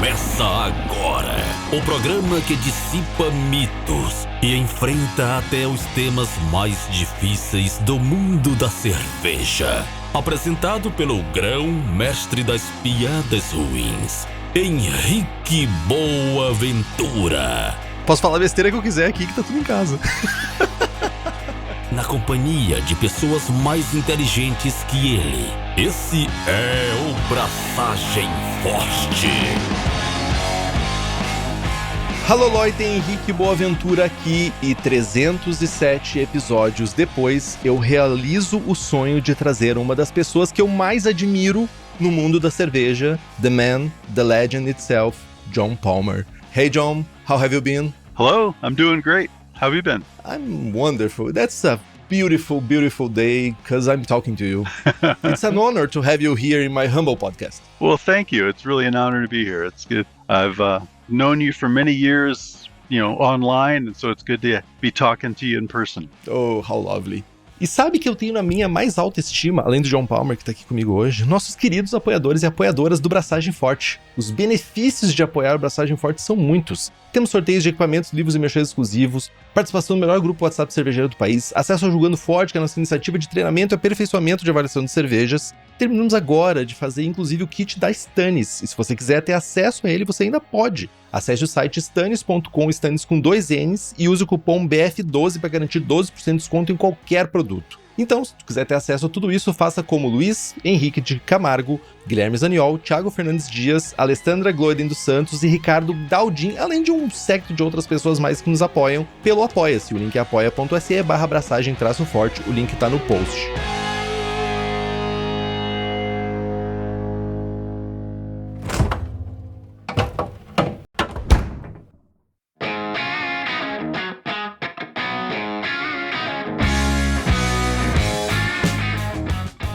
Começa agora o programa que dissipa mitos e enfrenta até os temas mais difíceis do mundo da cerveja. Apresentado pelo grão-mestre das piadas ruins, Henrique Boaventura. Posso falar a besteira que eu quiser aqui, que tá tudo em casa. Na companhia de pessoas mais inteligentes que ele. Esse é o Brassagem Forte. Alô, Leute, Henrique Boaventura aqui e 307 episódios depois eu realizo o sonho de trazer uma das pessoas que eu mais admiro no mundo da cerveja, the man, the legend itself, John Palmer. Hey John, how have you been? Hello, I'm doing great. How have you been? I'm wonderful. That's a beautiful, beautiful day because I'm talking to you. It's an honor to have you here in my humble podcast. Well, thank you. It's really an honor to be here. It's good. I've known you for many years, online, and so it's good to be talking to you in person. Oh, how lovely. E sabe que eu tenho na minha mais alta estima, além do John Palmer, que tá aqui comigo hoje, nossos queridos apoiadores e apoiadoras do Brassagem Forte. Os benefícios de apoiar o Brassagem Forte são muitos. Temos sorteios de equipamentos, livros e merchan exclusivos, participação no melhor grupo WhatsApp cervejeiro do país, acesso ao Jogando Forte, que é a nossa iniciativa de treinamento e aperfeiçoamento de avaliação de cervejas. Terminamos agora de fazer, inclusive, o kit da Stannis. E se você quiser ter acesso a ele, você ainda pode. Acesse o site stannis.com, Stannis com 2 N's, e use o cupom BF12 para garantir 12% de desconto em qualquer produto. Então, se tu quiser ter acesso a tudo isso, faça como Luiz Henrique de Camargo, Guilherme Zaniol, Thiago Fernandes Dias, Alessandra Gloeden dos Santos e Ricardo Daldim, além de um séquito de outras pessoas mais que nos apoiam pelo Apoia-se. O link é apoia.se/braçagem-forte, o link tá no post.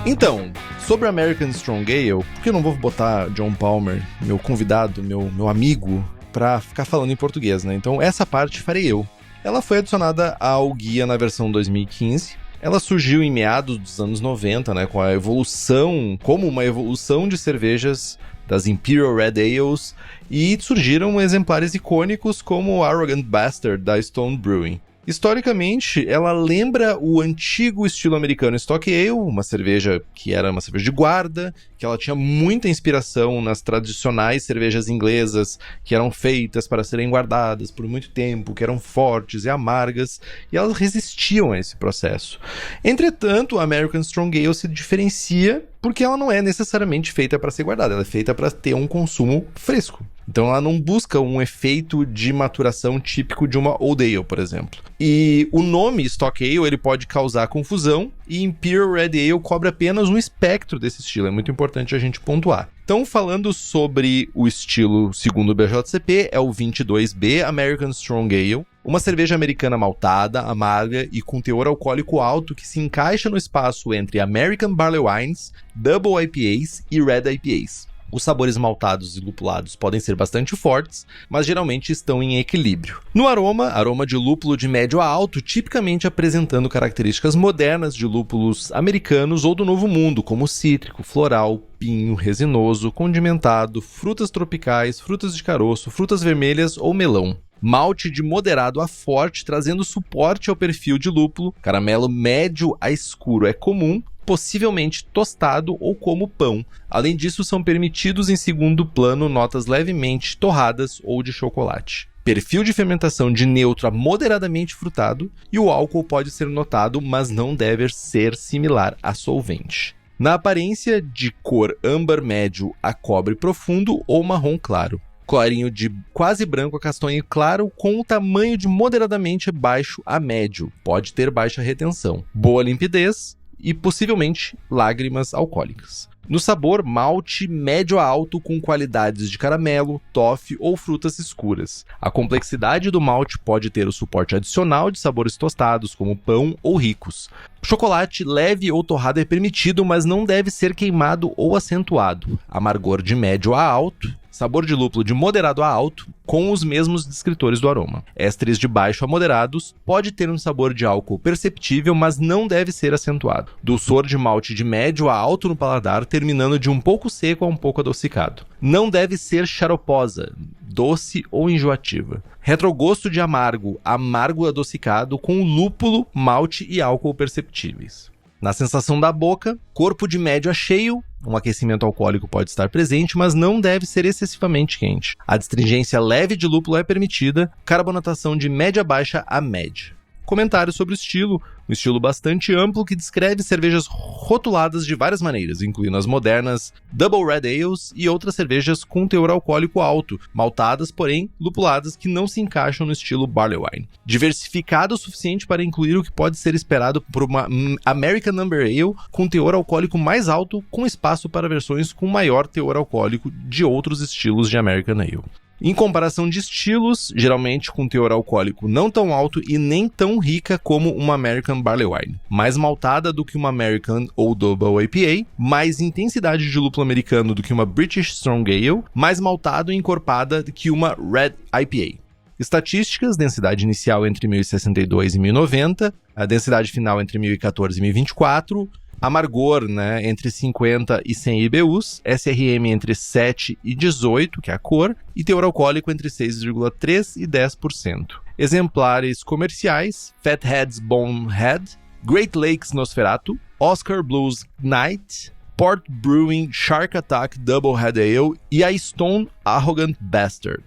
Então, sobre o American Strong Ale, por que eu não vou botar John Palmer, meu convidado, meu amigo, pra ficar falando em português, né? Então, essa parte farei eu. Ela foi adicionada ao guia na versão 2015. Ela surgiu em meados dos anos 90, né? Com a evolução, como uma evolução de cervejas das Imperial Red Ales, e surgiram exemplares icônicos como o Arrogant Bastard da Stone Brewing. Historicamente, ela lembra o antigo estilo americano Stock Ale, uma cerveja que era uma cerveja de guarda, que ela tinha muita inspiração nas tradicionais cervejas inglesas, que eram feitas para serem guardadas por muito tempo, que eram fortes e amargas, e elas resistiam a esse processo. Entretanto, a American Strong Ale se diferencia porque ela não é necessariamente feita para ser guardada, ela é feita para ter um consumo fresco. Então ela não busca um efeito de maturação típico de uma Old Ale, por exemplo. E o nome Stock Ale ele pode causar confusão, e Imperial Red Ale cobre apenas um espectro desse estilo, é muito importante a gente pontuar. Então, falando sobre o estilo segundo o BJCP, é o 22B American Strong Ale, uma cerveja americana maltada, amarga e com teor alcoólico alto que se encaixa no espaço entre American Barley Wines, Double IPAs e Red IPAs. Os sabores maltados e lupulados podem ser bastante fortes, mas geralmente estão em equilíbrio. No aroma de lúpulo de médio a alto, tipicamente apresentando características modernas de lúpulos americanos ou do Novo Mundo, como cítrico, floral, pinho, resinoso, condimentado, frutas tropicais, frutas de caroço, frutas vermelhas ou melão. Malte de moderado a forte, trazendo suporte ao perfil de lúpulo. Caramelo médio a escuro é comum, possivelmente tostado ou como pão. Além disso, são permitidos em segundo plano notas levemente torradas ou de chocolate. Perfil de fermentação de neutro a moderadamente frutado, e o álcool pode ser notado, mas não deve ser similar a solvente. Na aparência, de cor âmbar médio a cobre profundo ou marrom claro. Clarinho de quase branco a castanho claro, com o tamanho de moderadamente baixo a médio. Pode ter baixa retenção. Boa limpidez e possivelmente lágrimas alcoólicas. No sabor, malte médio a alto com qualidades de caramelo, toffee ou frutas escuras. A complexidade do malte pode ter o suporte adicional de sabores tostados, como pão ou ricos. Chocolate leve ou torrado é permitido, mas não deve ser queimado ou acentuado. Amargor de médio a alto, sabor de lúpulo de moderado a alto, com os mesmos descritores do aroma. Ésteres de baixo a moderados, pode ter um sabor de álcool perceptível, mas não deve ser acentuado. Dulçor de malte de médio a alto no paladar, terminando de um pouco seco a um pouco adocicado. Não deve ser xaroposa, doce ou enjoativa. Retrogosto de amargo, amargo adocicado, com lúpulo, malte e álcool perceptíveis. Na sensação da boca, corpo de médio a cheio, um aquecimento alcoólico pode estar presente, mas não deve ser excessivamente quente. A astringência leve de lúpulo é permitida, carbonatação de média baixa a média. Comentário sobre o estilo, um estilo bastante amplo que descreve cervejas rotuladas de várias maneiras, incluindo as modernas Double Red Ales e outras cervejas com teor alcoólico alto, maltadas, porém lupuladas, que não se encaixam no estilo Barley Wine. Diversificado o suficiente para incluir o que pode ser esperado por uma American Amber Ale com teor alcoólico mais alto, com espaço para versões com maior teor alcoólico de outros estilos de American Ale. Em comparação de estilos, geralmente com teor alcoólico não tão alto e nem tão rica como uma American Barley Wine, mais maltada do que uma American ou Double IPA, mais intensidade de lúpulo americano do que uma British Strong Ale, mais maltado e encorpada do que uma Red IPA. Estatísticas: densidade inicial entre 1062 e 1090, a densidade final entre 1014 e 1024, amargor, entre 50 e 100 IBUs, SRM entre 7 e 18, que é a cor, e teor alcoólico entre 6,3% e 10%. Exemplares comerciais: Fathead's Bonehead, Great Lakes Nosferatu, Oscar Blues Night, Port Brewing Shark Attack Double Red Ale e a Stone Arrogant Bastard.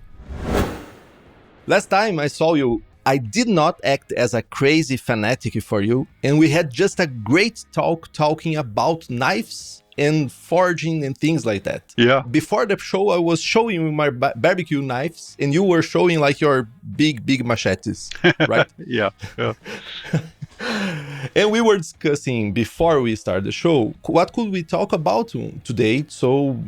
Last time I saw you, I did not act as a crazy fanatic for you, and we had just a great talk talking about knives and forging and things like that. Yeah. Before the show, I was showing you my barbecue knives, and you were showing like your big machetes, right? Yeah. And we were discussing before we start the show, what could we talk about today? So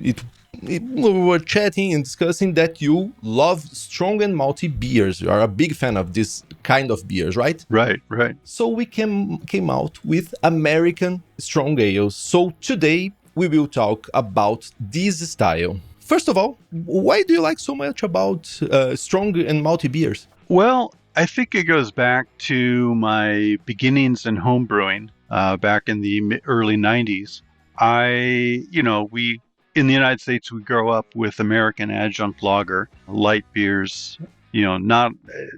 we were chatting and discussing that you love strong and malty beers. You are a big fan of this kind of beers, right? Right. So we came out with American strong ales. So today we will talk about this style. First of all, why do you like so much about strong and malty beers? Well, I think it goes back to my beginnings in home brewing back in the early 90s. We in the United States, we grow up with American adjunct lager, light beers, not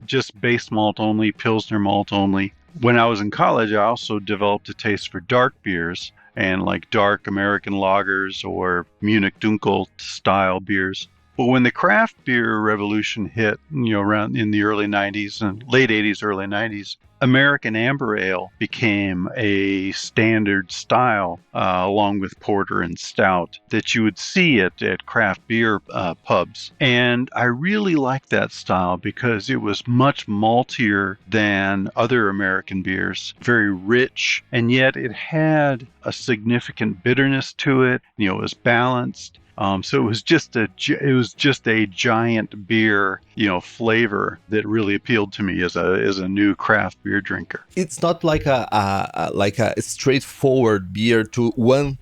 just base malt only, Pilsner malt only. When I was in college, I also developed a taste for dark beers and like dark American lagers or Munich Dunkel style beers. But when the craft beer revolution hit, around in the early 90s and late 80s, early 90s, American Amber Ale became a standard style along with porter and stout that you would see at craft beer pubs. And I really liked that style because it was much maltier than other American beers, very rich, and yet it had a significant bitterness to it. It was balanced. So it was just a giant beer, flavor that really appealed to me as a new craft beer drinker. It's not like a straightforward beer to one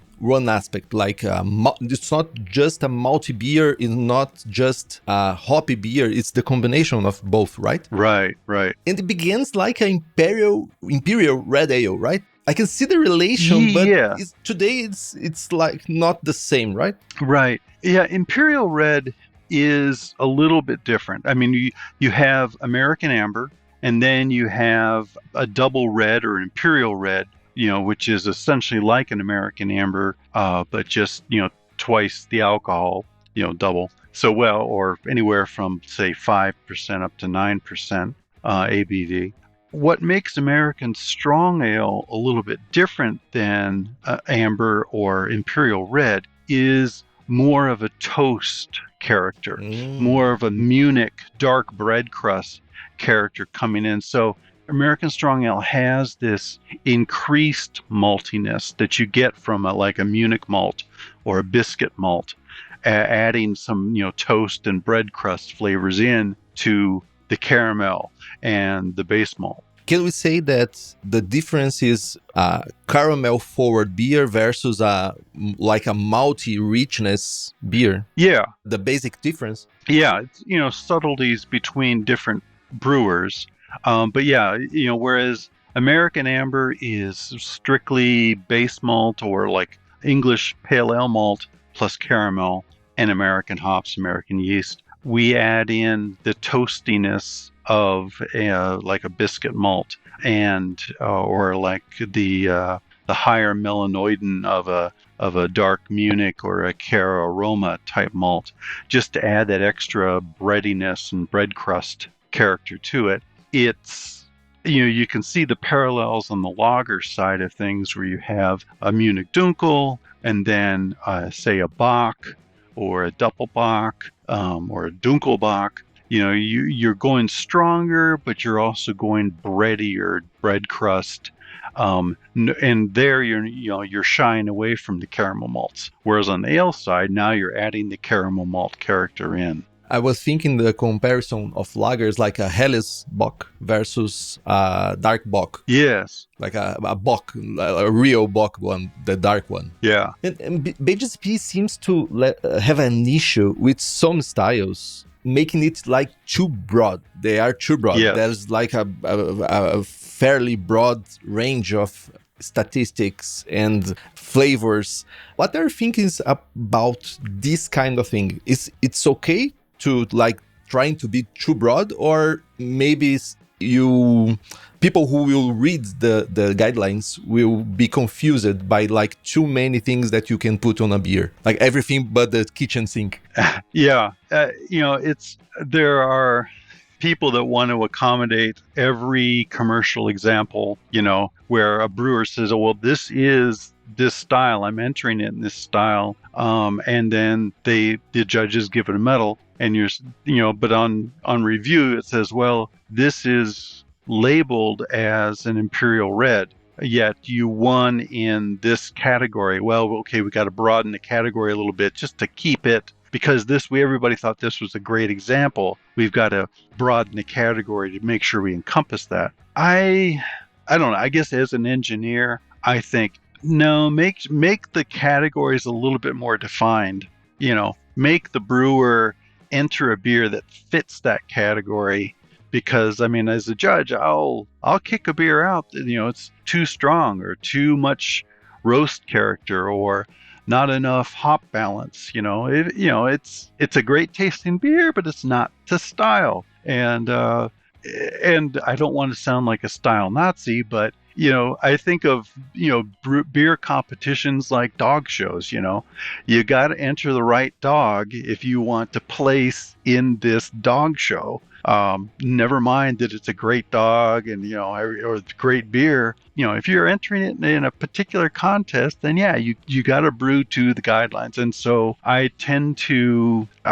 aspect. It's not just a malty beer. It's not just a hoppy beer. It's the combination of both, right? Right. And it begins like an imperial red ale, right? I can see the relation, but yeah. Today it's like not the same, right? Right. Yeah, Imperial Red is a little bit different. I mean, you have American Amber, and then you have a double red or Imperial Red, which is essentially like an American Amber, but just, twice the alcohol, double. So, or anywhere from, say, 5% up to 9% ABV. What makes American Strong Ale a little bit different than Amber or Imperial Red is more of a toast character, more of a Munich dark bread crust character coming in. So American Strong Ale has this increased maltiness that you get from a Munich malt or a biscuit malt, adding some toast and bread crust flavors in to the caramel and the base malt. can we say that the difference is caramel forward beer versus like a malty richness beer? Yeah. The basic difference? Yeah. It's, subtleties between different brewers. But yeah, whereas American Amber is strictly base malt or like English pale ale malt plus caramel and American hops, American yeast. We add in the toastiness of like a biscuit malt and or like the higher melanoidin of a dark Munich or a Cara Aroma type malt, just to add that extra breadiness and bread crust character to it. It's you can see the parallels on the lager side of things where you have a Munich Dunkel and then say a Bock or a Doppelbock or a Dunkelbock. You're going stronger, but you're also going breadier bread crust. And there you're shying away from the caramel malts. Whereas on the ale side, now you're adding the caramel malt character in. I was thinking the comparison of lagers like a Helles Bock versus a dark Bock. Yes. Like a Bock, a real Bock one, the dark one. Yeah. And BJCP seems to have an issue with some styles, making it like too broad. They are too broad. Yes. There's like a fairly broad range of statistics and flavors. What are you thinking about this kind of thing? It's okay to like trying to be too broad, or maybe people who will read the guidelines will be confused by like too many things that you can put on a beer, like everything but the kitchen sink? Yeah, there are people that want to accommodate every commercial example, where a brewer says, oh, well, this is this style, I'm entering it in this style, and then the judges give it a medal, and but on review it says, well, this is labeled as an imperial red, yet you won in this category. Well, okay, we got to broaden the category a little bit just to keep it, because everybody thought this was a great example. We've got to broaden the category to make sure we encompass that. I don't know. I guess as an engineer, I think, no, make the categories a little bit more defined. Make the brewer enter a beer that fits that category. Because, I mean, as a judge, I'll kick a beer out that, it's too strong or too much roast character or not enough hop balance. It's a great tasting beer, but it's not to style. And I don't want to sound like a style Nazi, but I think of beer competitions like dog shows. You got to enter the right dog if you want to place in this dog show. Never mind that it's a great dog and or it's great beer. If you're entering it in a particular contest, then yeah, you got to brew to the guidelines. And so I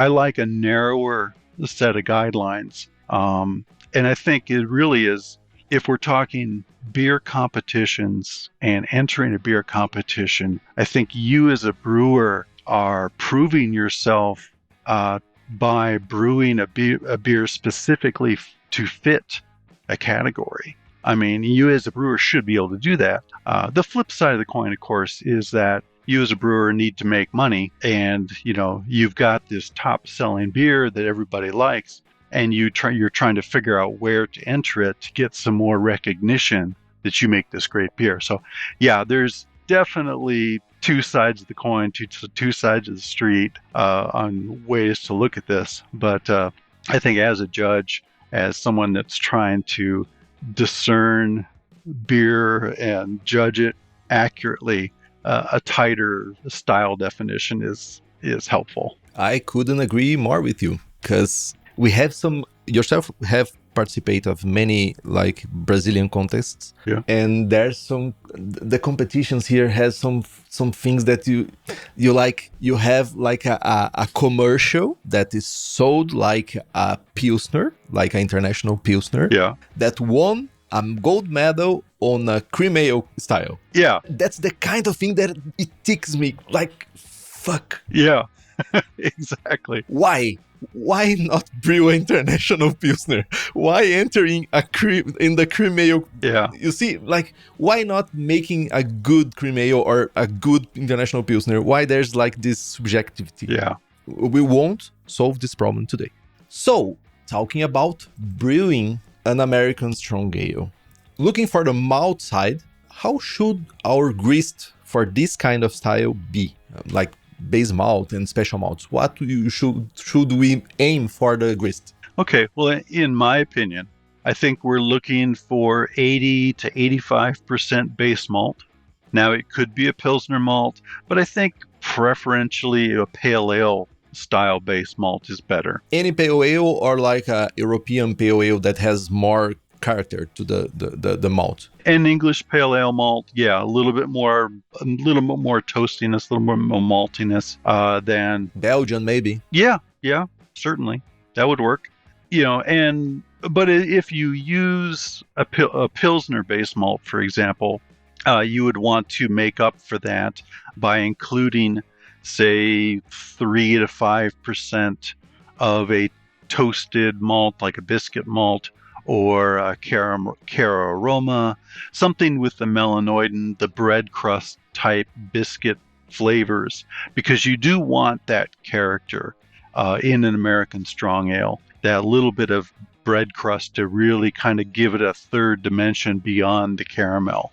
like a narrower set of guidelines. And I think it really is, if we're talking beer competitions and entering a beer competition, I think you as a brewer are proving yourself by brewing a beer specifically to fit a category. I mean, you as a brewer should be able to do that. The flip side of the coin, of course, is that you as a brewer need to make money, and you've got this top-selling beer that everybody likes, and you're trying to figure out where to enter it to get some more recognition that you make this great beer. So, yeah, there's definitely two sides of the coin, two sides of the street on ways to look at this. But I think as a judge, as someone that's trying to discern beer and judge it accurately, a tighter style definition is helpful. I couldn't agree more with you, because we have yourself have participated of many like Brazilian contests, yeah. And there's the competitions here has some things that you like. You have like a commercial that is sold like a Pilsner, like an international Pilsner, yeah, that won a gold medal on a cream ale style. Yeah, that's the kind of thing that it ticks me like fuck. Yeah. Exactly. Why? Why not brew an international Pilsner? Why entering in the cream ale? Yeah. You see, like, why not making a good cream ale or a good international Pilsner? Why there's like this subjectivity? Yeah. We won't solve this problem today. So, talking about brewing an American strong ale. Looking for the malt side, how should our grist for this kind of style be? Like base malt and special malts. What should we aim for the grist? Okay. Well, in my opinion, I think we're looking for 80 to 85% base malt. Now, it could be a Pilsner malt, but I think preferentially a pale ale style base malt is better. Any pale ale or like a European pale ale that has more character to the malt? An English pale ale malt, yeah, a little bit more toastiness, a little more maltiness than Belgian, maybe. Yeah, certainly that would work. But if you use a Pilsner base malt, for example, you would want to make up for that by including, say, 3 to 5% of a toasted malt, like a biscuit malt, or a cara aroma, something with the melanoidin, the bread crust type biscuit flavors, because you do want that character in an American strong ale, that little bit of bread crust to really kind of give it a third dimension beyond the caramel.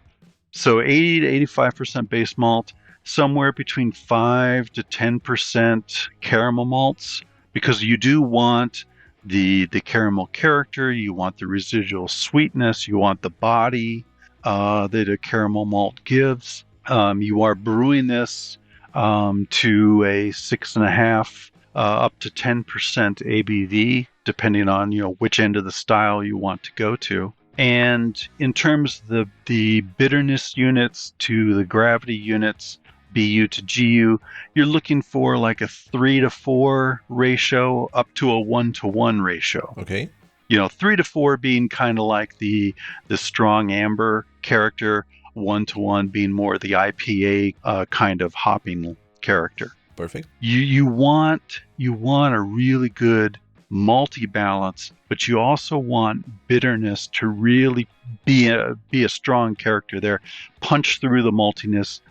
So 80 to 85% base malt, somewhere between 5 to 10% caramel malts, because you do want the caramel character, you want the residual sweetness, you want the body that a caramel malt gives. You are brewing this to a 6.5 up to 10% ABV, depending on which end of the style you want to go to. And in terms of the bitterness units to the gravity units, BU to GU, you're looking for like a 3 to 4 ratio up to a 1 to 1 ratio. Okay. 3 to 4 being kind of like the strong amber character, 1 to 1 being more the IPA kind of hopping character. Perfect. You want a really good malty balance, but you also want bitterness to really be a strong character there, punch through the maltiness,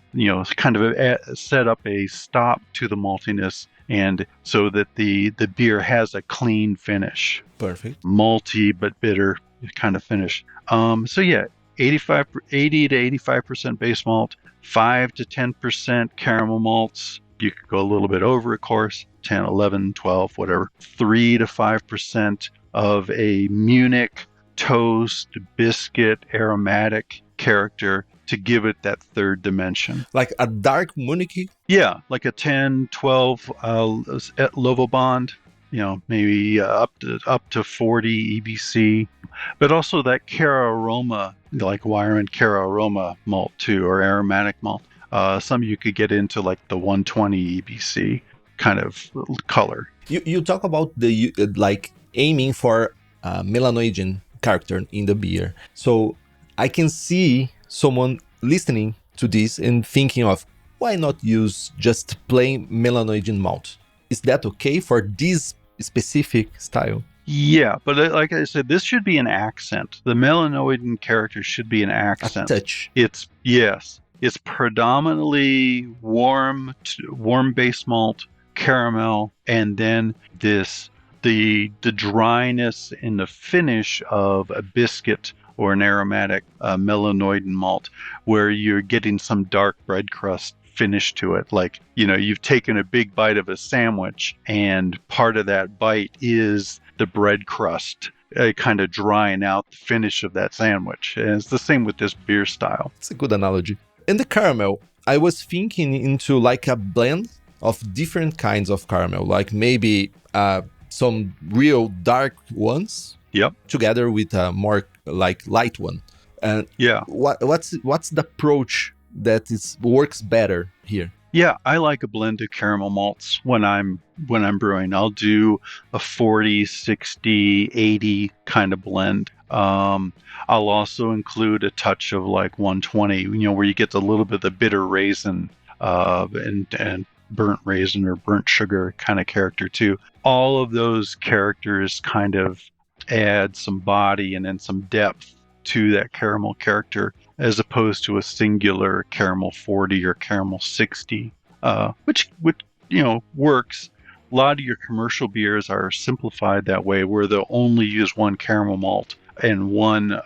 kind of set up a stop to the maltiness, and so that the beer has a clean finish. Perfect. Malty but bitter kind of finish. So yeah, 80 to 85% base malt, 5 to 10% caramel malts. You could go a little bit over, of course, 10, 11, 12, whatever. 3 to 5% of a Munich toast, biscuit, aromatic character to give it that third dimension. Like a dark Munich? Yeah, like a 10, 12 at Lovobond, maybe up to 40 EBC. But also that Cara aroma, like Wyron Cara aroma malt too, or aromatic malt. Some you could get into like the 120 EBC kind of color. You talk about the like aiming for melanoidin character in the beer. So I can see someone listening to this and thinking of, why not use just plain melanoidin malt? Is that okay for this specific style? Yeah, but like I said, this should be an accent. The melanoidin character should be an accent. A touch. It's predominantly warm base malt, caramel, and then the dryness in the finish of a biscuit or an aromatic melanoidin malt, where you're getting some dark bread crust finish to it. Like, you've taken a big bite of a sandwich, and part of that bite is the bread crust kind of drying out the finish of that sandwich. And it's the same with this beer style. It's a good analogy. In the caramel, I was thinking into like a blend of different kinds of caramel, like maybe some real dark ones, yep, together with a more like light one. And yeah, what's the approach that works better here? Yeah, I like a blend of caramel malts when I'm brewing. I'll do a 40, 60, 80 kind of blend. I'll also include a touch of like 120, where you get a little bit of the bitter raisin and burnt raisin or burnt sugar kind of character too. All of those characters kind of add some body and then some depth to that caramel character, as opposed to a singular caramel 40 or caramel 60, which works. A lot of your commercial beers are simplified that way, where they'll only use one caramel malt and one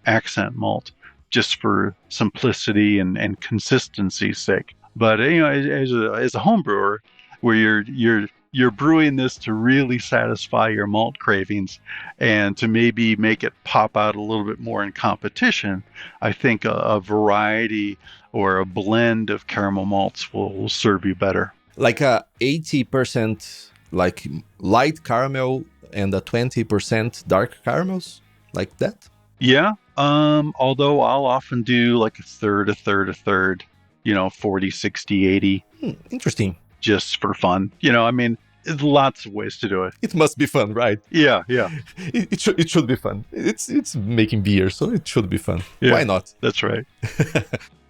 accent malt, just for simplicity and consistency's sake. But as a home brewer, where you're brewing this to really satisfy your malt cravings and to maybe make it pop out a little bit more in competition, I think a variety or a blend of caramel malts will serve you better. Like a 80% like light caramel and a 20% dark caramels, like that? Yeah. Although I'll often do like a third, 40, 60, 80. Interesting. Just for fun. There's lots of ways to do it. It must be fun, right? Yeah. It should be fun. It's making beer, so it should be fun. Yeah, why not? That's right.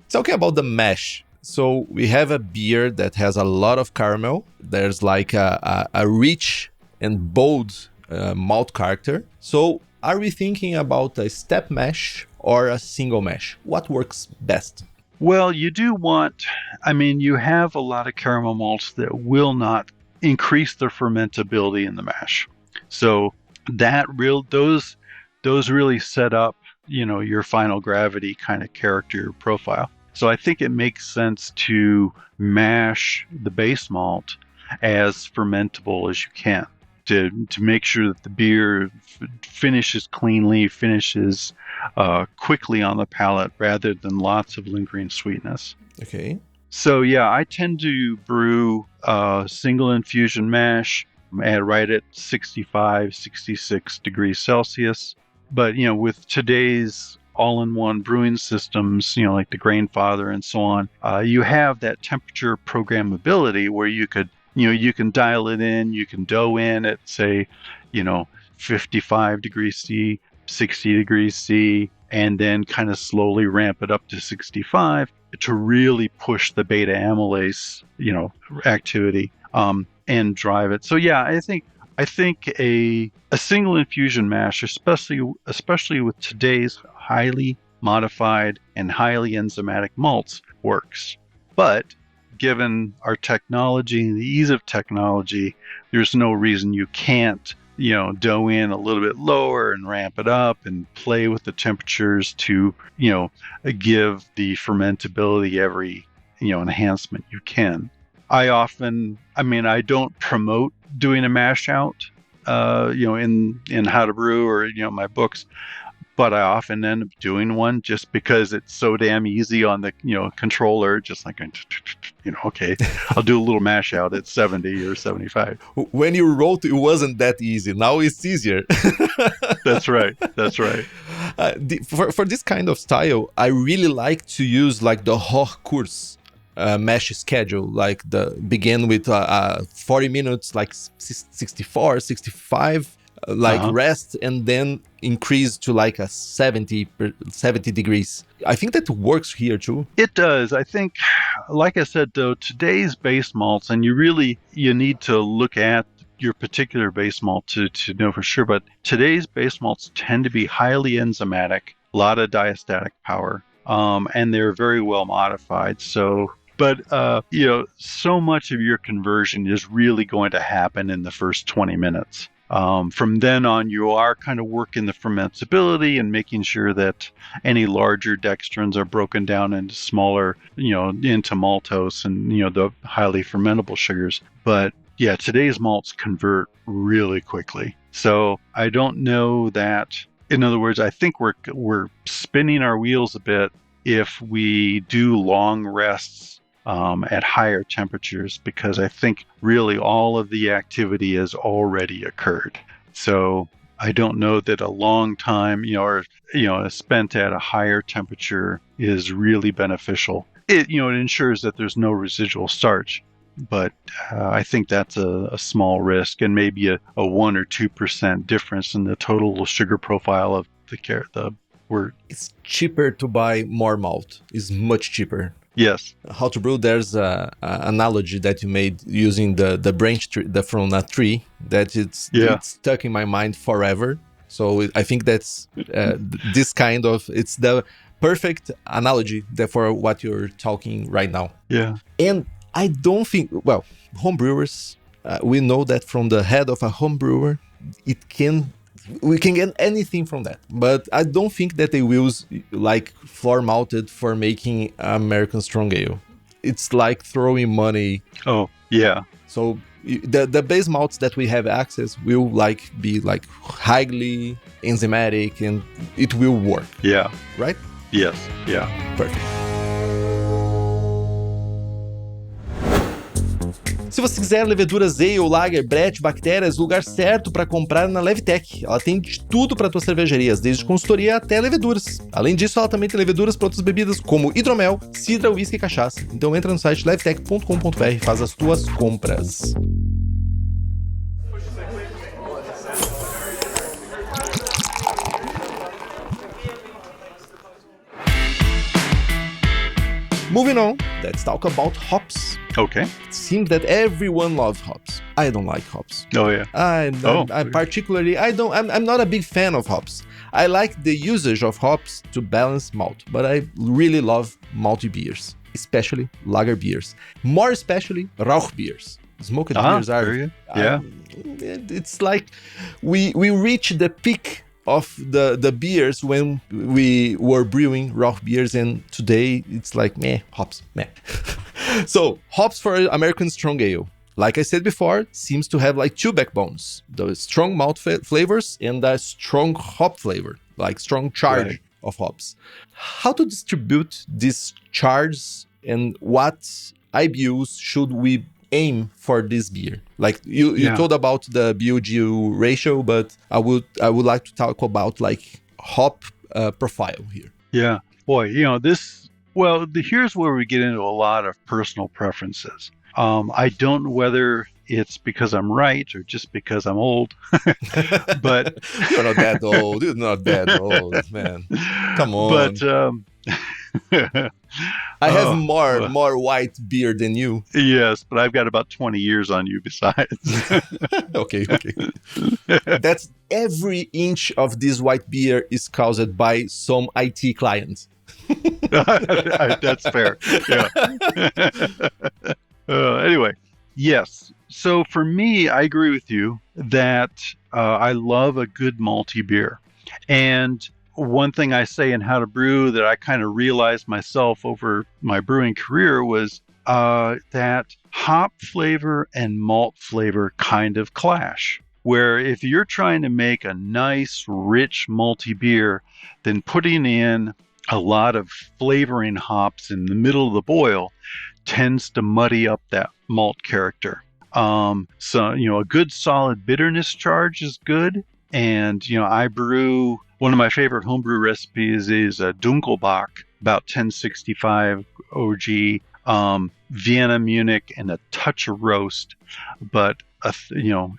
Talking about the mash. So we have a beer that has a lot of caramel. There's like a rich and bold malt character. So are we thinking about a step mash or a single mash? What works best? Well, you do want, you have a lot of caramel malts that will not increase the fermentability in the mash. So those really set up, your final gravity kind of character profile. So I think it makes sense to mash the base malt as fermentable as you can to make sure that the beer finishes cleanly, finishes quickly on the palate rather than lots of lingering sweetness. Okay. So yeah, I tend to brew single infusion mash right at 65, 66 degrees Celsius. But, with today's all-in-one brewing systems, like the Grainfather and so on, you have that temperature programmability where you can dial it in, you can dough in at, say, 55 degrees C, 60 degrees C, and then kind of slowly ramp it up to 65 to really push the beta amylase, activity, and drive it. So yeah, I think a single infusion mash, especially with today's highly modified and highly enzymatic malts, works. But given our technology and the ease of technology, there's no reason you can't, dough in a little bit lower and ramp it up and play with the temperatures to, give the fermentability every, enhancement you can. I don't promote doing a mash out, in How to Brew or, my books, but I often end up doing one just because it's so damn easy on the, controller, just like, okay, I'll do a little mash out at 70 or 75. When you wrote, it wasn't that easy. Now it's easier. That's right. For this kind of style, I really like to use like the Hochkurs mash schedule, like begin with 40 minutes, like 64, 65, rest, and then increase to like a 70 degrees. I think that works here too. It does. I think, like I said, though, today's base malts, and you need to look at your particular base malt to know for sure, but today's base malts tend to be highly enzymatic, a lot of diastatic power, and they're very well modified. But so much of your conversion is really going to happen in the first 20 minutes. From then on, you are kind of working the fermentability and making sure that any larger dextrins are broken down into smaller, into maltose and, the highly fermentable sugars. But yeah, today's malts convert really quickly. So I don't know that, in other words, I think we're spinning our wheels a bit if we do long rests at higher temperatures, because I think really all of the activity has already occurred. So I don't know that a long time, spent at a higher temperature is really beneficial. It ensures that there's no residual starch, but I think that's a small risk, and maybe a 1 or 2% difference in the total sugar profile of the wort. It's cheaper to buy more malt. It's much cheaper. Yes. How to brew, there's a analogy that you made using the branch tree, from a tree, that it's stuck in my mind forever. So I think that's this kind of, it's the perfect analogy for what you're talking right now. Yeah. And I don't think, well, home brewers, we know that from the head of a home brewer, we can get anything from that. But I don't think that they will use like floor malted for making American strong ale. It's like throwing money. Oh, yeah. So the base malts that we have access will like be like highly enzymatic, and it will work. Yeah. Right? Yes. Yeah. Perfect. Se você quiser leveduras ale, lager, brett, bactérias, o lugar certo para comprar é na Levtech. Ela tem de tudo para tuas cervejarias, desde consultoria até leveduras. Além disso, ela também tem leveduras para outras bebidas, como hidromel, cidra, uísque e cachaça. Então entra no site levtech.com.br e faz as tuas compras. Moving on, let's talk about hops. Okay. It seems that everyone loves hops. I don't like hops. Oh yeah. I'm not a big fan of hops. I like the usage of hops to balance malt, but I really love malty beers, especially lager beers. More especially Rauch beers. Smoked beers are. Yeah. It's like we reach the peak of the beers when we were brewing Rauch beers, and today it's like meh, hops, meh. So hops for American strong ale, like I said before, seems to have like two backbones: the strong malt flavors and the strong hop flavor, like strong charge of hops. How to distribute these charges, and what IBUs should we aim for this beer? Like you told about the BUGU ratio, but I would like to talk about like hop profile here. Yeah. Boy, here's where we get into a lot of personal preferences. I don't know whether it's because I'm right or just because I'm old, but you're not that old. You're not that old, man. Come on. But I have more white beard than you. Yes, but I've got about 20 years on you besides. Okay. That's every inch of this white beer is caused by some IT client. That's fair. Yeah. Anyway, yes. So for me, I agree with you that I love a good malty beer. And one thing I say in How to Brew that I kind of realized myself over my brewing career was that hop flavor and malt flavor kind of clash. Where if you're trying to make a nice, rich malty beer, then putting in a lot of flavoring hops in the middle of the boil tends to muddy up that malt character. So, a good solid bitterness charge is good. And, I brew, one of my favorite homebrew recipes is a Dunkelbach, about 1065 OG, Vienna, Munich, and a touch of roast, but at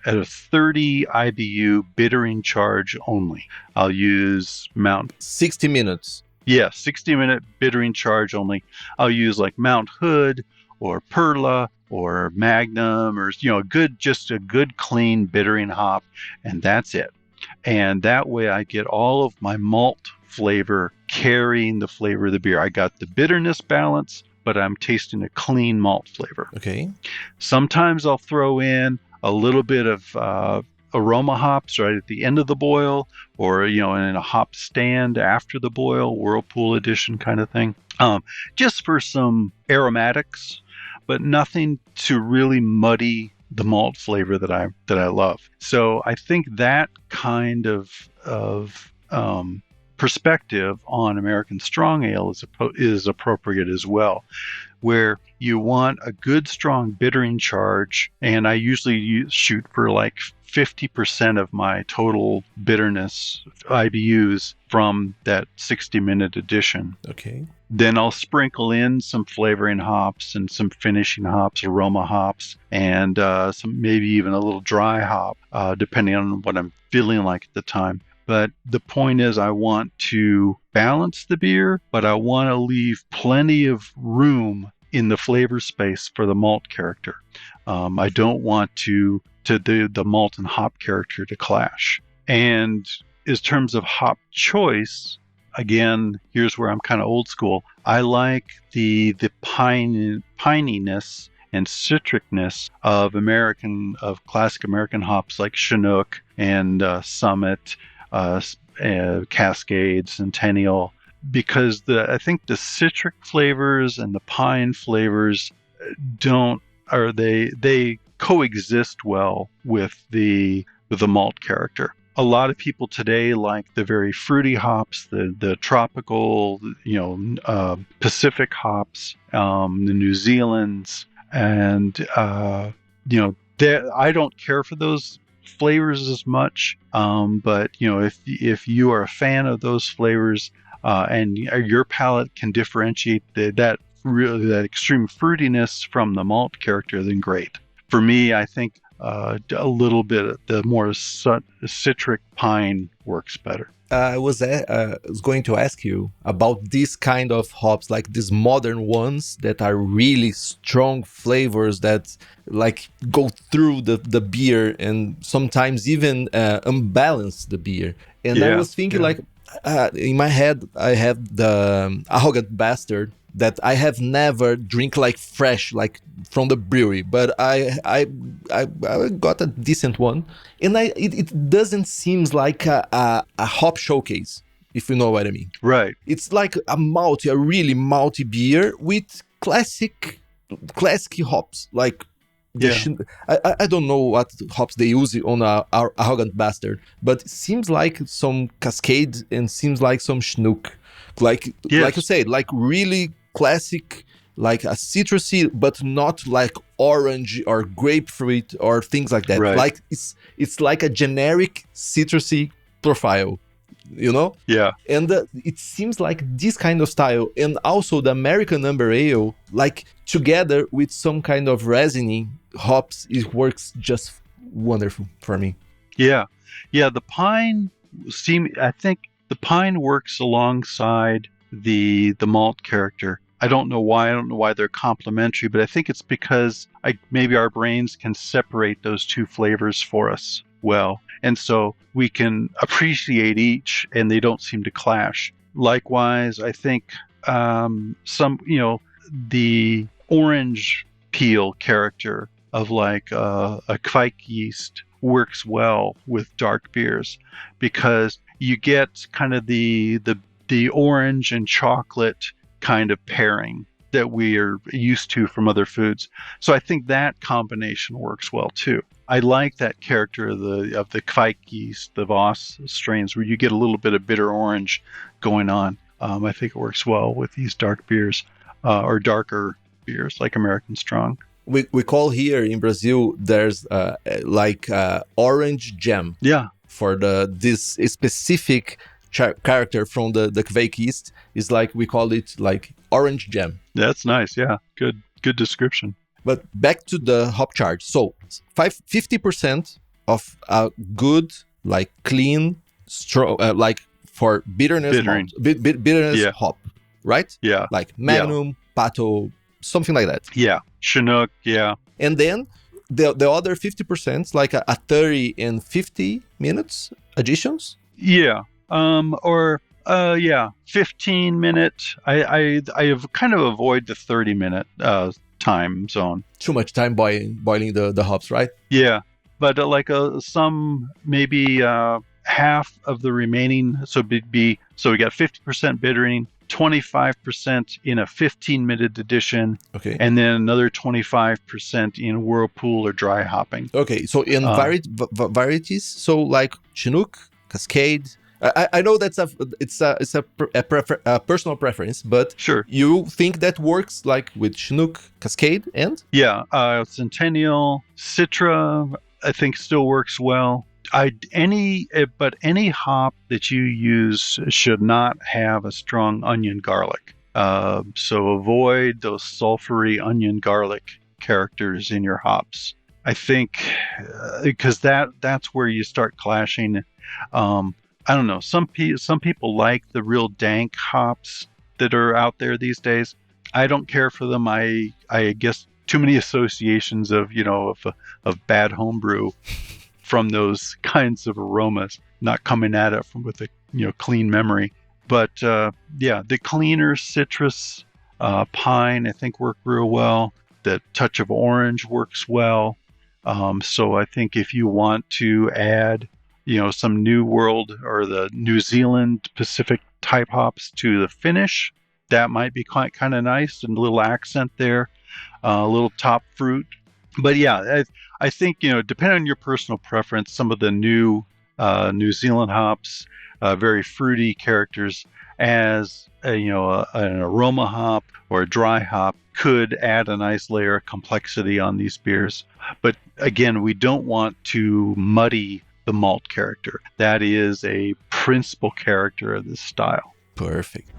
a 30 IBU bittering charge only. I'll use Mount 60 minutes. Yeah, 60-minute bittering charge only. I'll use like Mount Hood or Perla or Magnum, or just a good clean bittering hop, and that's it. And that way I get all of my malt flavor carrying the flavor of the beer. I got the bitterness balance, but I'm tasting a clean malt flavor. Okay. Sometimes I'll throw in a little bit of aroma hops right at the end of the boil, or in a hop stand after the boil, Whirlpool edition kind of thing, just for some aromatics, but nothing to really muddy the malt flavor that I love. So I think that kind of perspective on American strong ale is appropriate as well, where you want a good strong bittering charge, and I usually shoot for like 50% of my total bitterness IBUs from that 60-minute addition. Okay. Then I'll sprinkle in some flavoring hops and some finishing hops, aroma hops, and some maybe even a little dry hop, depending on what I'm feeling like at the time. But the point is, I want to balance the beer, but I want to leave plenty of room in the flavor space for the malt character. I don't want the malt and hop character to clash. And in terms of hop choice, again, here's where I'm kind of old school. I like the pininess and citricness of classic American hops like Chinook and Summit, Cascade, Centennial, because I think the citric flavors and the pine flavors they coexist well with the malt character. A lot of people today like the very fruity hops, the tropical, Pacific hops, the New Zealands, and I don't care for those flavors as much. But if you are a fan of those flavors and your palate can differentiate that extreme fruitiness from the malt character, then great. For me, I think a little bit the more citric pine works better. I was going to ask you about this kind of hops, like these modern ones that are really strong flavors that like go through the beer and sometimes even unbalance the beer. And I was thinking in my head, I have the Arrogant Bastard that I have never drink like fresh, like from the brewery, but I got a decent one, and it doesn't seem like a hop showcase, if you know what I mean. Right. It's like a really malty beer with classic hops, like. I don't know what hops they use on our Arrogant Bastard, but it seems like some Cascade and seems like some Chinook, like you said, like really classic, like a citrusy, but not like orange or grapefruit or things like that. Right. Like it's like a generic citrusy profile, Yeah. And it seems like this kind of style, and also the American Amber Ale, like together with some kind of resiny hops, it works just wonderful for me. Yeah. The pine I think the pine works alongside the malt character. I don't know why they're complementary, but I think it's because maybe our brains can separate those two flavors for us well. And so we can appreciate each and they don't seem to clash. Likewise, I think the orange peel character of like a Kvike yeast works well with dark beers because you get kind of the orange and chocolate kind of pairing that we are used to from other foods. So I think that combination works well too. I like that character of the Kvike yeast, the Voss strains, where you get a little bit of bitter orange going on. I think it works well with these dark beers or darker beers like American Strong. We call here in Brazil, there's orange jam. Yeah. For this specific character from the Kvike yeast is like, we call it like orange jam. That's nice. Yeah. Good description. But back to the hop chart. So 50% of a good, like clean, strong, like for bitterness hop, right? Yeah. Like Magnum, Pato, something like that. Yeah. Chinook. Yeah. And then the other 50%, like a 30 and 50 minutes additions. Yeah. 15 minute. I have kind of avoid the 30-minute time zone. Too much time boiling the hops, right? Yeah, but some maybe half of the remaining. So we got 50% bittering, 25% in a 15-minute addition, okay, and then another 25% in whirlpool or dry hopping. Okay, so in varieties, so like Chinook, Cascade. I know it's a personal preference, but sure, you think that works like with Chinook, Cascade, and Centennial, Citra, I think still works well. Any hop that you use should not have a strong onion garlic. So avoid those sulfury onion garlic characters in your hops. I think because that's where you start clashing. I don't know. Some people like the real dank hops that are out there these days. I don't care for them. I guess too many associations of of bad homebrew from those kinds of aromas, not coming at it with a clean memory. But the cleaner citrus, pine, I think work real well. The touch of orange works well. So I think if you want to add some New World or the New Zealand Pacific type hops to the finish, that might be kind of nice, and a little accent there, a little top fruit. But yeah, I think depending on your personal preference, some of the new New Zealand hops, very fruity characters, as an aroma hop or a dry hop, could add a nice layer of complexity on these beers. But again, we don't want to muddy the malt character. That is a principal character of this style. Perfect.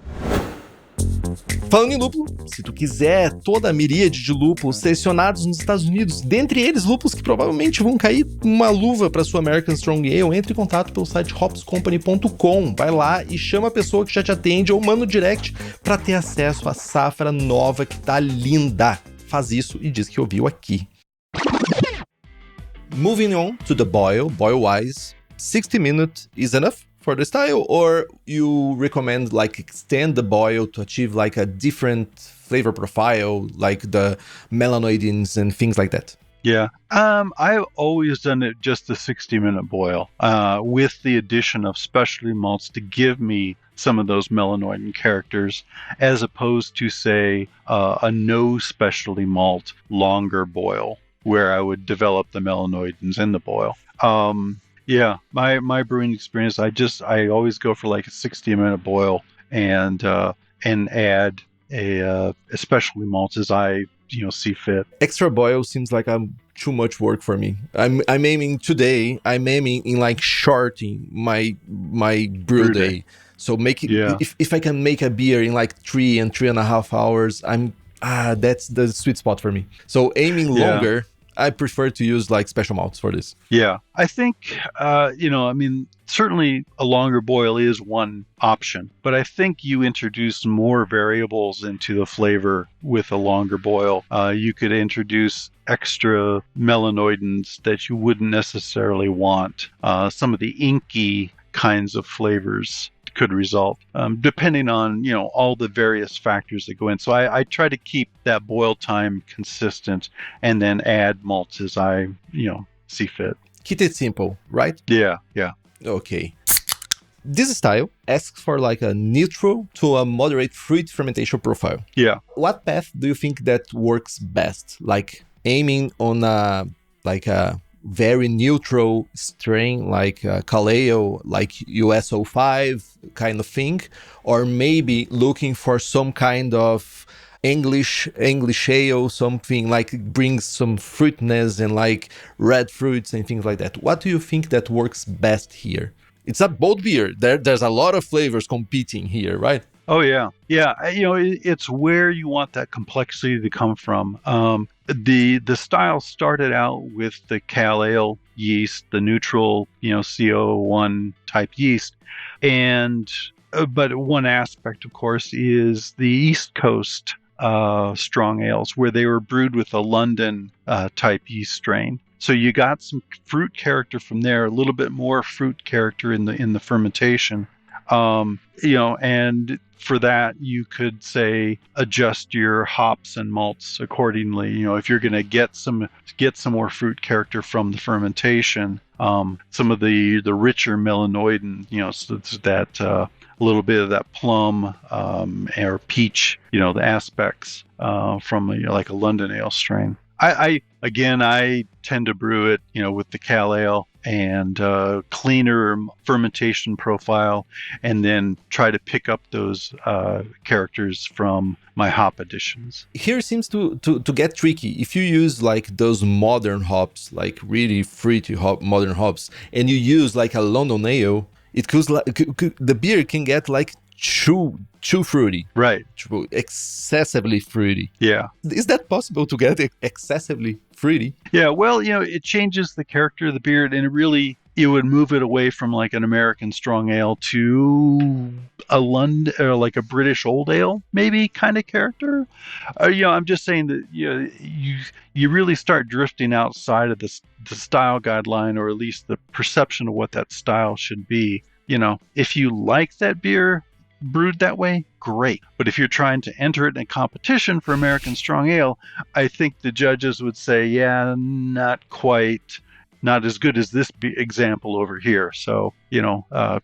Falando em lúpulo, se tu quiser toda a miríade de lúpulos selecionados nos Estados Unidos, dentre eles lúpulos que provavelmente vão cair uma luva para sua American Strong Ale, entre em contato pelo site hopscompany.com. Vai lá e chama a pessoa que já te atende ou manda um direct para ter acesso à safra nova que tá linda. Faz isso e diz que ouviu aqui. Moving on to the boil-wise, 60 minutes is enough for the style, or you recommend extend the boil to achieve a different flavor profile, like the melanoidins and things like that? Yeah, I've always done it just a 60-minute boil, with the addition of specialty malts to give me some of those melanoidin characters, as opposed to, say, a no specialty malt longer boil, where I would develop the melanoidins in the boil. Yeah, my brewing experience, I always go for a 60-minute boil and add a specialty malt as I see fit. Extra boil seems like too much work for me. I'm aiming in shorting my brew day. So if I can make a beer in 3 and 3.5 hours, that's the sweet spot for me. So aiming longer. I prefer to use special malts for this. Yeah, I think, certainly a longer boil is one option, but I think you introduce more variables into the flavor with a longer boil. You could introduce extra melanoidins that you wouldn't necessarily want. Some of the inky kinds of flavors could result, depending on all the various factors that go in. So I try to keep that boil time consistent and then add malts as I see fit. Keep it simple, right? Yeah. Okay. This style asks for a neutral to a moderate fruit fermentation profile. Yeah. What path do you think that works best? Aiming on a very neutral strain Kaleo, US05 kind of thing, or maybe looking for some kind of English ale, something brings some fruitness and red fruits and things like that. What do you think that works best here? It's a bold beer. There's a lot of flavors competing here, right? Oh yeah. It's where you want that complexity to come from. The style started out with the Cal Ale yeast, the neutral, CO1 type yeast, but one aspect, of course, is the East Coast strong ales, where they were brewed with a London type yeast strain. So you got some fruit character from there, a little bit more fruit character in the fermentation. And for that, you could say adjust your hops and malts accordingly. If you're going to get some more fruit character from the fermentation, some of the richer melanoidin, so that a little bit of that plum or peach, the aspects from a London ale strain. I tend to brew it, with the Cal Ale and cleaner fermentation profile, and then try to pick up those characters from my hop additions. Here seems to get tricky. If you use those modern hops, really fruity modern hops, and you use a London ale, it could the beer can get too fruity. Right. Excessively fruity. Yeah. Is that possible to get excessively fruity? Yeah, well, it changes the character of the beer, and it really it would move it away from like an American strong ale to a London or like a British old ale, maybe kind of character. I'm just saying that you really start drifting outside of the style guideline, or at least the perception of what that style should be. If you like that beer brewed that way, great. But if you're trying to enter it in a competition for American strong ale, I think the judges would say, yeah, not quite. Not as good as this example over here. So,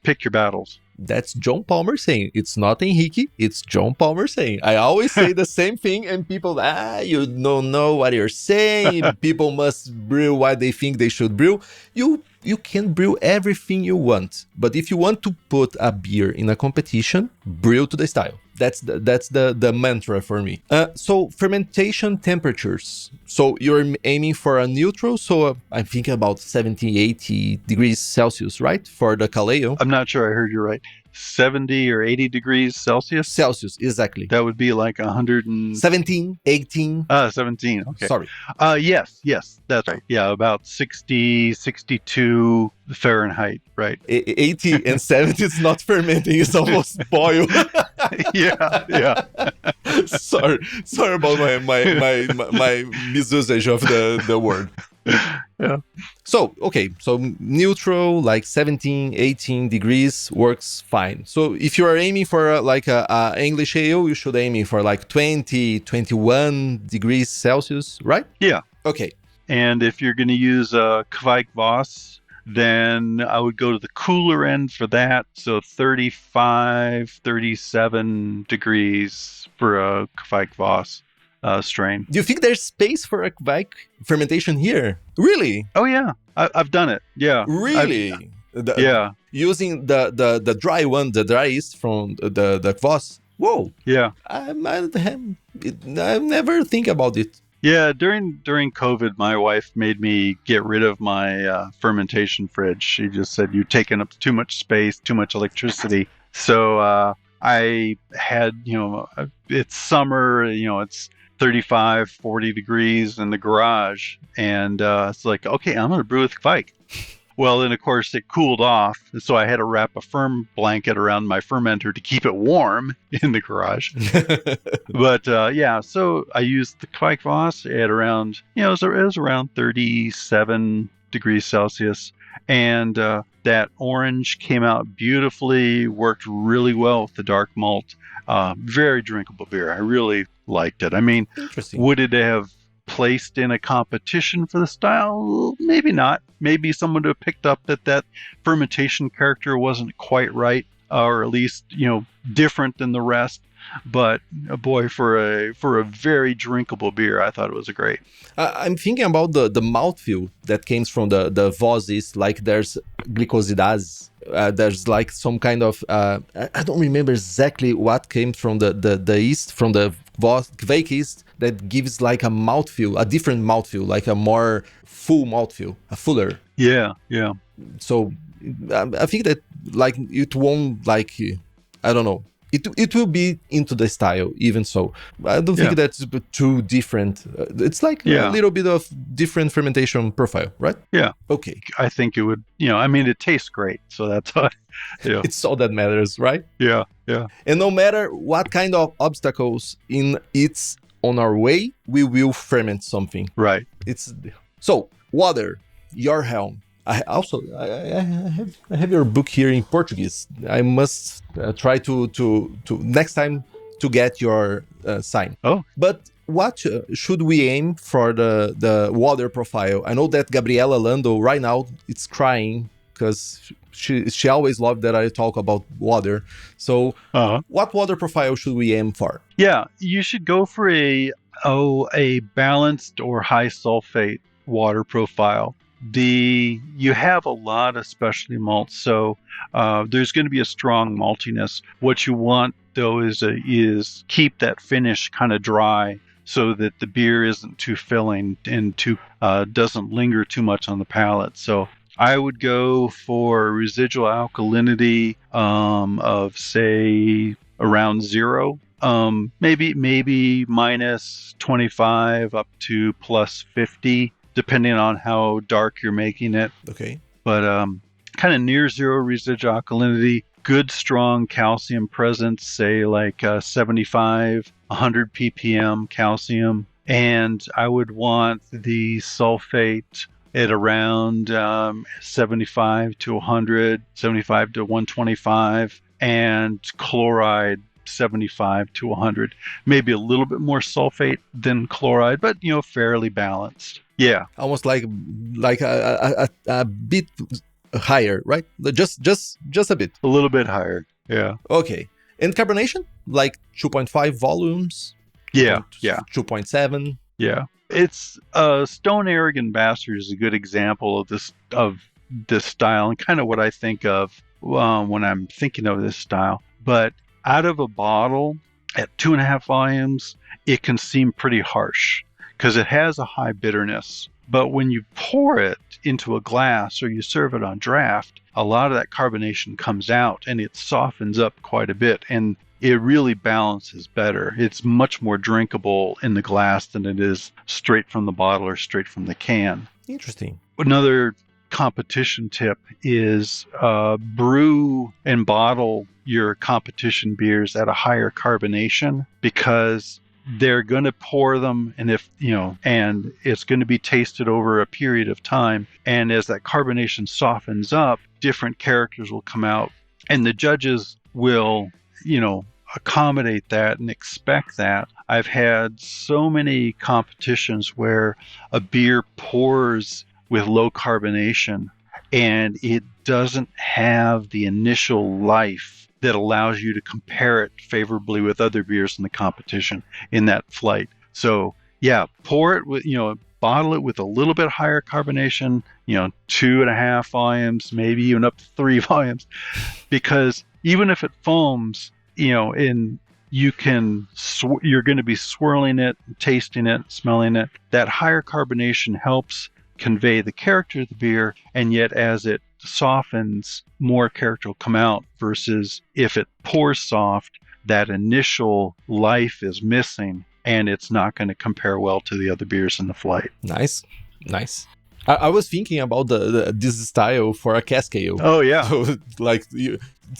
pick your battles. That's John Palmer saying. It's not Henrique, it's John Palmer saying. I always say the same thing, and people, you don't know what you're saying. People must brew what they think they should brew. You can brew everything you want, but if you want to put a beer in a competition, brew to the style. That's the mantra for me. So fermentation temperatures. So you're aiming for a neutral. So I'm thinking about 70, 80 degrees Celsius, right? For the Kaleo. I'm not sure I heard you right. 70 or 80 degrees Celsius? Celsius, exactly. That would be like 17, 18. 17. Okay. Sorry. Yes, that's right. Yeah, about 60, 62 Fahrenheit, right? 80 and 70 is not fermenting, it's almost boiled. yeah. Sorry about my misusage of the word. Yeah. So neutral, like 17, 18 degrees works fine. So if you are aiming for a English ale, you should aim for like 20, 21 degrees Celsius, right? Yeah. Okay. And if you're going to use a Kveik Voss, then I would go to the cooler end for that. So 35, 37 degrees for a Kveik Voss strain. Do you think there's space for a Kveik fermentation here? Really? Oh, yeah. I've done it. Yeah. Really? Yeah. Using the dry one, the dry yeast from the Voss. Whoa. Yeah. I never think about it. Yeah, during COVID, my wife made me get rid of my fermentation fridge. She just said, you're taking up too much space, too much electricity. So I had, it's summer, it's 35, 40 degrees in the garage. And it's like, okay, I'm going to brew with Kveik. Well, then, of course, it cooled off. So I had to wrap a firm blanket around my fermenter to keep it warm in the garage. But, so I used the Kveik Voss at around, it was around 37 degrees Celsius. And that orange came out beautifully, worked really well with the dark malt. Very drinkable beer. I really liked it. I mean, would it have placed in a competition for the style? Maybe not. Maybe someone would have picked up that fermentation character wasn't quite right, or at least different than the rest. But boy, for a very drinkable beer, I thought it was a great. I'm thinking about the mouthfeel that comes from the Voss yeast. Like there's glycosidase. There's like some kind of I don't remember exactly what came from the yeast, from the Voss Kveik yeast, that gives like a mouthfeel, a different mouthfeel, like a more full mouthfeel, a fuller. Yeah. So I think that like it won't like, I don't know. It will be into the style, even so. I don't think that's too different. It's like a little bit of different fermentation profile, right? Yeah. Okay. I think it would, it tastes great. So that's all. Yeah. It's all that matters, right? Yeah. And no matter what kind of obstacles it's on our way, we will ferment something. Right. So, water, your helm. I have your book here in Portuguese. I must try to next time to get your sign. Oh, but what should we aim for the water profile? I know that Gabriela Lando right now it's crying because she always loved that I talk about water. So what water profile should we aim for? Yeah, you should go for a balanced or high sulfate water profile. You have a lot of specialty malts, so there's going to be a strong maltiness. What you want though is keep that finish kind of dry, so that the beer isn't too filling and doesn't linger too much on the palate. So I would go for residual alkalinity of say around 0. Maybe minus 25 up to plus 50. Depending on how dark you're making it. Okay. but kind of near zero residual alkalinity, good strong calcium presence, say like 75, 100 ppm calcium. And I would want the sulfate at around 75 to 100, 75 to 125, and chloride 75 to 100. Maybe a little bit more sulfate than chloride, but fairly balanced. Yeah, almost like a bit higher, right? Just a bit. A little bit higher. Yeah. Okay. And carbonation, like 2.5 volumes. Yeah. 2.7. Yeah. It's Stone Aragon Bastard is a good example of this style, and kind of what I think of when I'm thinking of this style. But out of a bottle at 2.5 volumes, it can seem pretty harsh because it has a high bitterness. But when you pour it into a glass or you serve it on draft, a lot of that carbonation comes out and it softens up quite a bit, and it really balances better. It's much more drinkable in the glass than it is straight from the bottle or straight from the can. Interesting. Another competition tip is brew and bottle your competition beers at a higher carbonation, because they're going to pour them, and and it's going to be tasted over a period of time. And as that carbonation softens up, different characters will come out, and the judges will, accommodate that and expect that. I've had so many competitions where a beer pours with low carbonation and it doesn't have the initial life that allows you to compare it favorably with other beers in the competition in that flight. So yeah, pour it with, bottle it with a little bit higher carbonation, 2.5 volumes, maybe even up to 3 volumes, because even if it foams, and you're going to be swirling it, tasting it, smelling it. That higher carbonation helps convey the character of the beer, and yet as it softens, more character will come out, versus if it pours soft, that initial life is missing and it's not going to compare well to the other beers in the flight. Nice. I was thinking about this style for a cask ale. Oh yeah. So,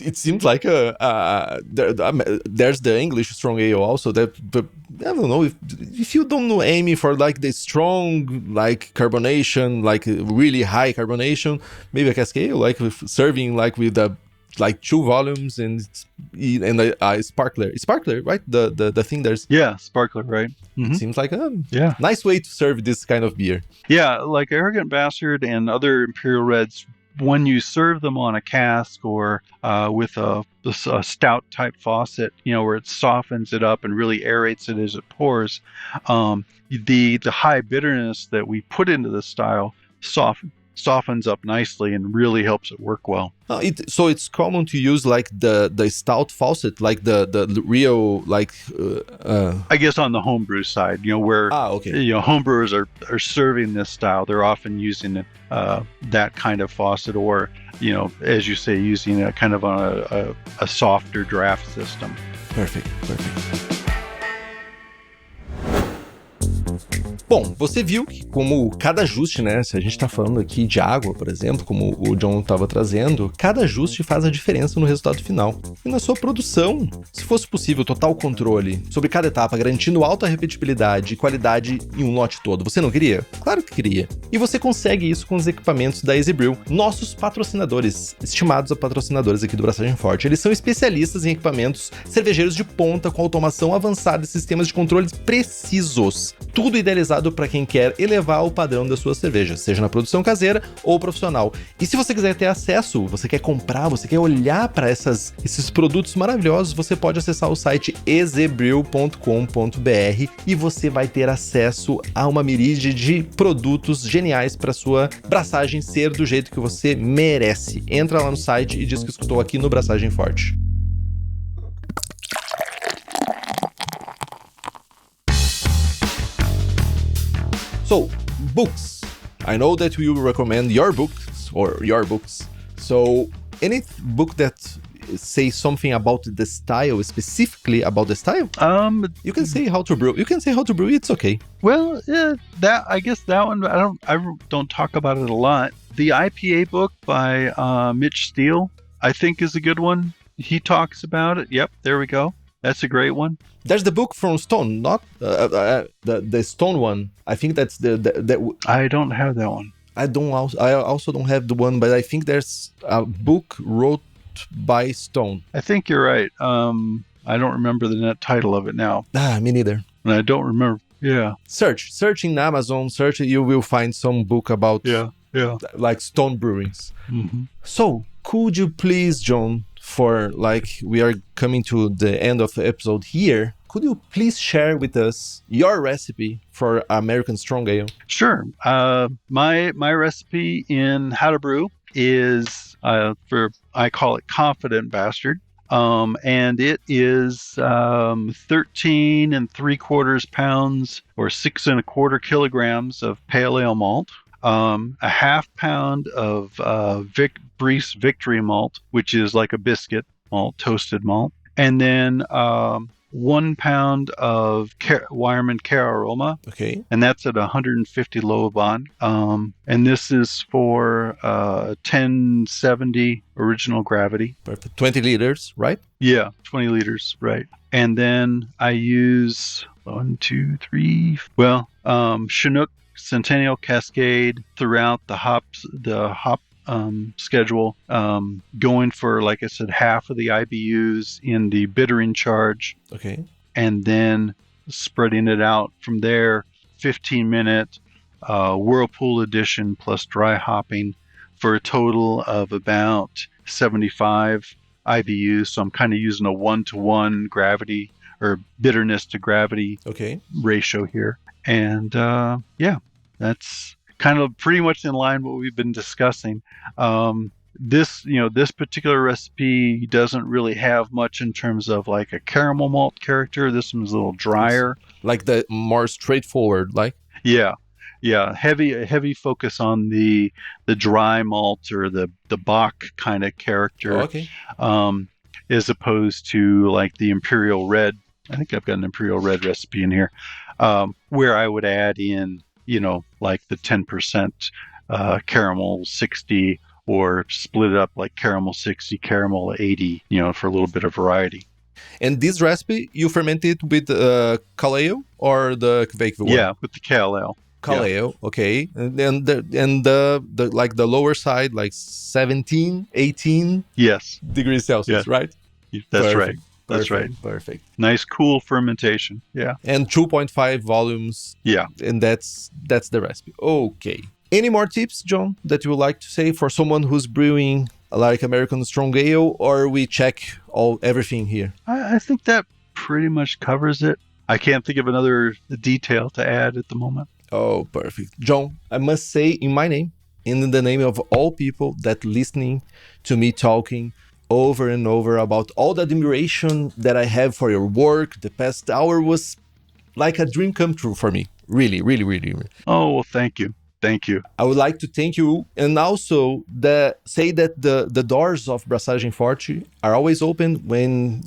it seems like there's the English strong ale also. But I don't know if you don't know aiming for like the strong carbonation, like really high carbonation, maybe a cask ale serving with 2 volumes and a sparkler, right? The thing there's sparkler, right? Mm-hmm. It seems like a nice way to serve this kind of beer. Yeah, like Arrogant Bastard and other Imperial Reds, when you serve them on a cask or with a stout type faucet, where it softens it up and really aerates it as it pours, the high bitterness that we put into the style softens up nicely and really helps it work well. So it's common to use the stout faucet, like the real I guess on the homebrew side, where homebrewers are serving this style, they're often using that kind of faucet, or as you say, using a kind of on a softer draft system. Perfect. Bom, você viu que como cada ajuste, né? Se a gente tá falando aqui de água, por exemplo, como o John estava trazendo, cada ajuste faz a diferença no resultado final. E na sua produção, se fosse possível total controle sobre cada etapa, garantindo alta repetibilidade e qualidade em um lote todo, você não queria? Claro que queria. E você consegue isso com os equipamentos da Easy Brew, nossos patrocinadores, estimados patrocinadores aqui do Brassagem Forte. Eles são especialistas em equipamentos cervejeiros de ponta com automação avançada e sistemas de controles precisos. Tudo idealizado para quem quer elevar o padrão da sua cerveja, seja na produção caseira ou profissional. E se você quiser ter acesso, você quer comprar, você quer olhar para esses produtos maravilhosos, você pode acessar o site easybrew.com.br e você vai ter acesso a uma miríade de produtos geniais para sua braçagem ser do jeito que você merece. Entra lá no site e diz que escutou aqui no Braçagem Forte. So, books. I know that you recommend your books. So, any book that say something about the style, specifically about the style? You can say how to brew. It's okay. Well, I guess that one I don't talk about it a lot. The IPA book by Mitch Steele, I think, is a good one. He talks about it. Yep, there we go. That's a great one. There's the book from Stone, not the Stone one. I think that's the I don't have that one. I also don't have the one, but I think there's a book wrote by Stone. I think you're right. I don't remember the title of it now. Me neither. And I don't remember. Yeah. Search in Amazon. You will find some book about like Stone brewings. Mm-hmm. So could you please, John, for we are coming to the end of the episode here, could you please share with us your recipe for American Strong Ale? Sure. My recipe in how to brew is I call it Confident Bastard. And it is 13 3/4 pounds or 6 1/4 kilograms of pale ale malt, a half pound of Briess Victory malt, which is like a biscuit malt, toasted malt, and then 1 pound of Weyermann Cararoma. Okay. And that's at 150 Lovibond. And this is for 1070 original gravity. Perfect. 20 liters, right? Yeah, 20 liters, right. And then I use Chinook Centennial Cascade throughout the hop schedule, going for, like I said, half of the IBUs in the bittering charge. Okay. And then spreading it out from there, 15-minute Whirlpool edition plus dry hopping for a total of about 75 IBUs. So I'm kind of using a 1-to-1 gravity or bitterness to gravity ratio here. And that's kind of pretty much in line with what we've been discussing. This particular recipe doesn't really have much in terms of like a caramel malt character. This one's a little drier. Like the more straightforward, like? Yeah. Heavy focus on the dry malt or the Bach kind of character. As opposed to like the Imperial Red. I think I've got an Imperial Red recipe in here, where I would add in, like the 10% caramel 60, or split it up like caramel 60, caramel 80, for a little bit of variety. And this recipe, you ferment it with Kale Ale or the Kveik one? Yeah, with the Kale Ale. Kale Ale, okay. And then the like the lower side, like 17, 18 degrees Celsius, right? That's right. That's right. Perfect. Nice, cool fermentation. Yeah. And 2.5 volumes. Yeah. And that's the recipe. Okay. Any more tips, John, that you would like to say for someone who's brewing like American Strong Ale, or we check everything here? I think that pretty much covers it. I can't think of another detail to add at the moment. Oh, perfect. John, I must say in my name, in the name of all people that listening to me talking over and over about all the admiration that I have for your work, the past hour was like a dream come true for me. Really, really, really, really. Oh, well, thank you. Thank you. I would like to thank you, and also say that the doors of Brassagem Forte are always open when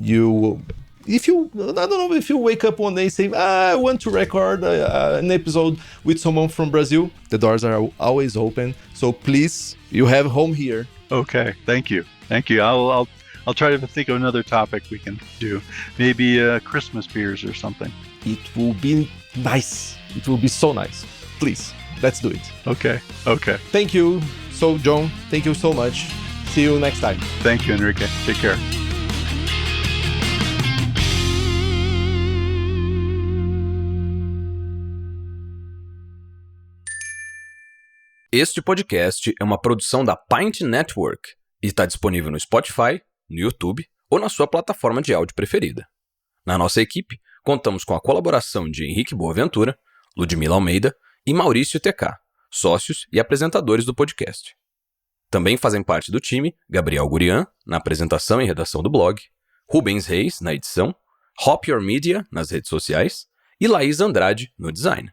I don't know, if you wake up one day saying, I want to record an episode with someone from Brazil, the doors are always open. So please, you have home here. Okay, thank you. I'll try to think of another topic we can do. Maybe Christmas beers or something. It will be nice. It will be so nice. Please, let's do it. Okay. Thank you. So, John, thank you so much. See you next time. Thank you, Henrique. Take care. Este podcast é uma produção da Pint Network e está disponível no Spotify, no YouTube ou na sua plataforma de áudio preferida. Na nossa equipe, contamos com a colaboração de Henrique Boaventura, Ludmila Almeida e Maurício TK, sócios e apresentadores do podcast. Também fazem parte do time Gabriel Gurian, na apresentação e redação do blog, Rubens Reis, na edição, Hop Your Media, nas redes sociais, e Laís Andrade, no design.